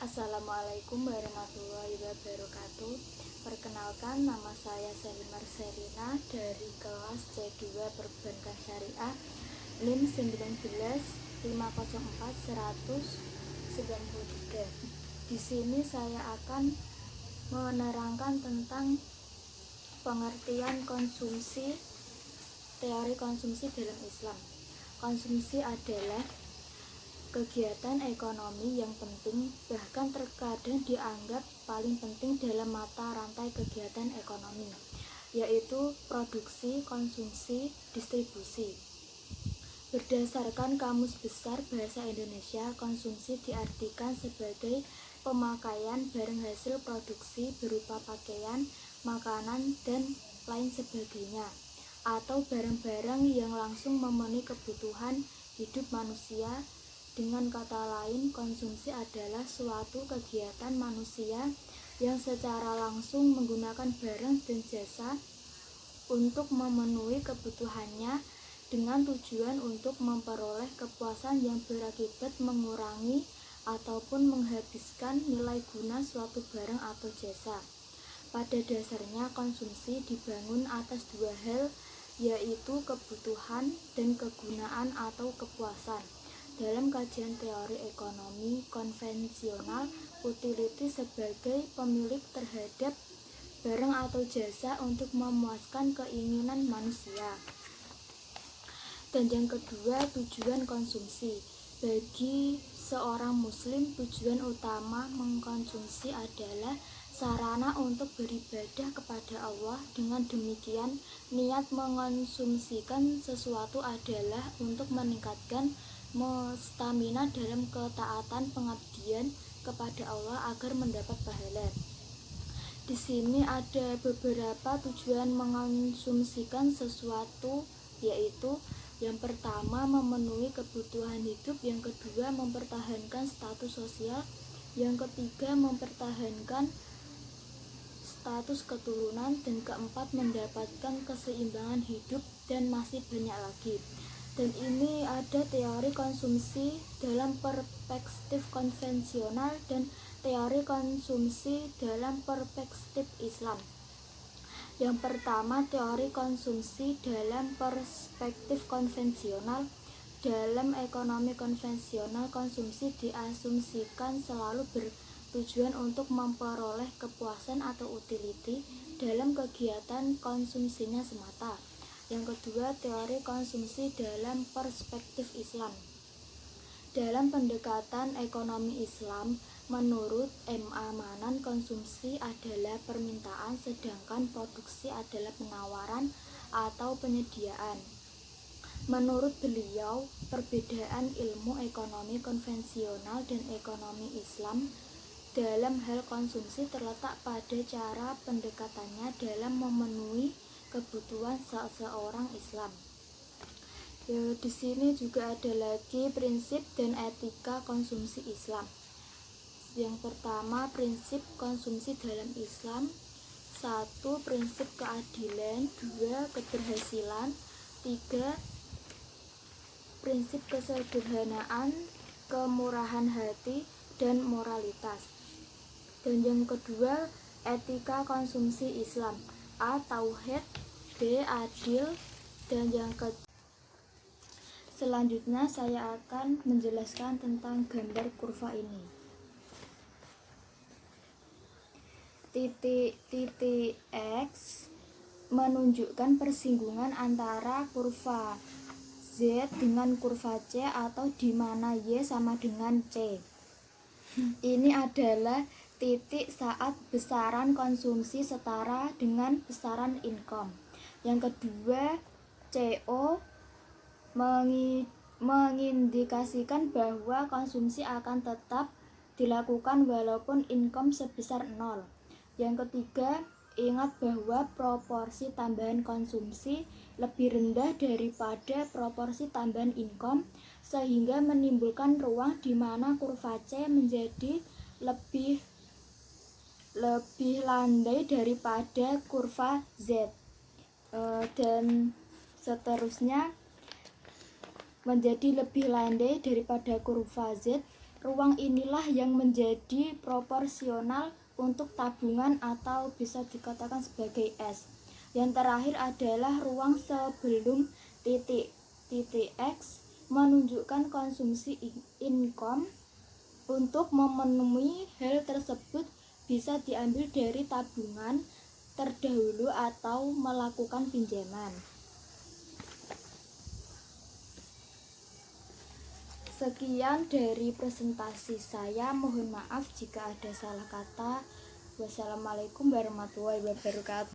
Assalamualaikum warahmatullahi wabarakatuh. Perkenalkan, nama saya Selin Marcelina dari kelas C2 Perbankan Syariah NIM 19504-193. Di sini saya akan menerangkan tentang pengertian konsumsi, teori konsumsi dalam Islam. Konsumsi adalah kegiatan ekonomi yang penting, bahkan terkadang dianggap paling penting dalam mata rantai kegiatan ekonomi, yaitu produksi, konsumsi, distribusi. Berdasarkan Kamus Besar Bahasa Indonesia, konsumsi diartikan sebagai pemakaian barang hasil produksi berupa pakaian, makanan, dan lain sebagainya, atau barang-barang yang langsung memenuhi kebutuhan hidup manusia. Dengan kata lain, konsumsi adalah suatu kegiatan manusia yang secara langsung menggunakan barang dan jasa untuk memenuhi kebutuhannya dengan tujuan untuk memperoleh kepuasan yang berakibat mengurangi ataupun menghabiskan nilai guna suatu barang atau jasa. Pada dasarnya, konsumsi dibangun atas dua hal, yaitu kebutuhan dan kegunaan atau kepuasan. Dalam kajian teori ekonomi konvensional, utility sebagai pemilik terhadap barang atau jasa untuk memuaskan keinginan manusia. Dan yang kedua, tujuan konsumsi. Bagi seorang muslim, tujuan utama mengkonsumsi adalah sarana untuk beribadah kepada Allah. Dengan demikian, niat mengonsumsikan sesuatu adalah untuk meningkatkan stamina dalam ketaatan pengabdian kepada Allah agar mendapat pahala. Di sini ada beberapa tujuan mengonsumsikan sesuatu, yaitu yang pertama memenuhi kebutuhan hidup, yang kedua mempertahankan status sosial, yang ketiga mempertahankan status keturunan, dan keempat mendapatkan keseimbangan hidup, dan masih banyak lagi. Dan ini ada teori konsumsi dalam perspektif konvensional dan teori konsumsi dalam perspektif Islam. Yang pertama, teori konsumsi dalam perspektif konvensional. Dalam ekonomi konvensional, konsumsi diasumsikan selalu bertujuan untuk memperoleh kepuasan atau utility dalam kegiatan konsumsinya semata. Yang kedua, teori konsumsi dalam perspektif Islam. Dalam pendekatan ekonomi Islam, menurut M.A. Manan, konsumsi adalah permintaan, sedangkan produksi adalah penawaran atau penyediaan. Menurut beliau, perbedaan ilmu ekonomi konvensional dan ekonomi Islam dalam hal konsumsi terletak pada cara pendekatannya dalam memenuhi kebutuhan seseorang Islam. Di sini juga ada lagi prinsip dan etika konsumsi Islam. Yang pertama, prinsip konsumsi dalam Islam. 1. Prinsip keadilan. 2. Keberhasilan. 3. Prinsip kesederhanaan, kemurahan hati, dan moralitas. Dan yang kedua, etika konsumsi Islam. A. Tauhid. B. Adil. Dan yang ketiga, selanjutnya saya akan menjelaskan tentang gambar kurva ini. Titik X menunjukkan persinggungan antara kurva Z dengan kurva C, atau di mana Y sama dengan C. Ini adalah titik saat besaran konsumsi setara dengan besaran income. Yang kedua, CO mengindikasikan bahwa konsumsi akan tetap dilakukan walaupun income sebesar 0. Yang ketiga, ingat bahwa proporsi tambahan konsumsi lebih rendah daripada proporsi tambahan income, sehingga menimbulkan ruang di mana kurva C menjadi lebih landai daripada kurva Z, dan seterusnya menjadi lebih landai daripada kurva Z Ruang inilah yang menjadi proporsional untuk tabungan atau bisa dikatakan sebagai S. Yang terakhir adalah ruang sebelum titik X menunjukkan konsumsi income. Untuk memenuhi hal tersebut bisa diambil dari tabungan terdahulu atau melakukan pinjaman. Sekian dari presentasi saya, mohon maaf jika ada salah kata. Wassalamualaikum warahmatullahi wabarakatuh.